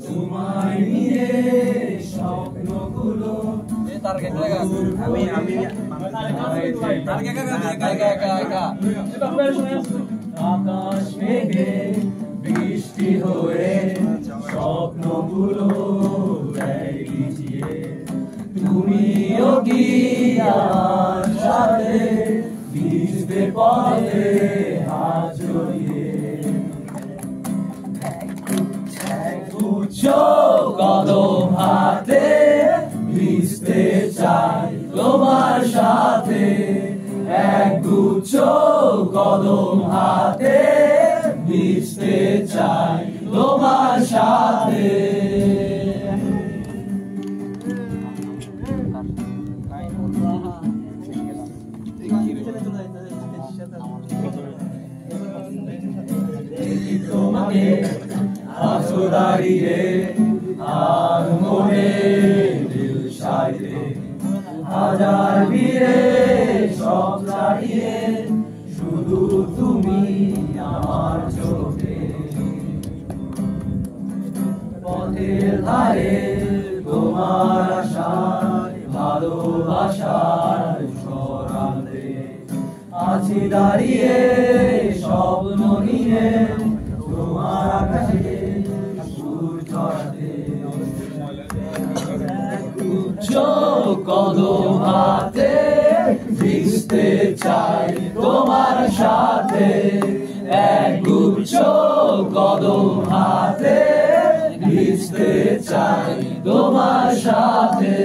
তোমায় নিয়ে স্বপ্নগুলো আকাশ মেঘে বৃষ্টি হয়ে স্বপ্নগুলো ভিজিয়ে তুমিও কি আমার সাথে ভিজবে পথে হাত জড়িয়ে কদম হাতে ভিজতে চাই তোমার সাথে এক গুচ্ছ কদম হাতে ভিজতে চাই তোমার সাথে তোমাকে আছো দাঁড়িয়ে আর মনে দিল সাইতে হাজার ভিড়ে সব ছাড়িয়ে শুধু তুমি আমার চোখে পথের ধারে তোমার আশায় ভালোবাসার সরাতে আছি দাঁড়িয়ে স্বপ্ন নিয়ে তোমার আকাশে সুর চড়াতে কদম হাতে ভিজতে চাই তোমার সাথে এক গুচ্ছ কদম হাতে ভিজতে চাই তোমার সাথে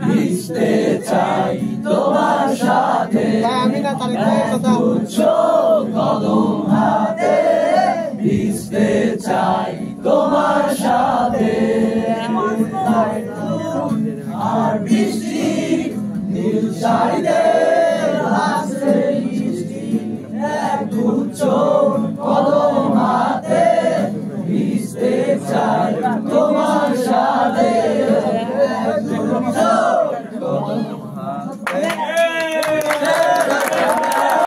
ভিজতে চাই তোমার সাথে গুচ্ছ কদম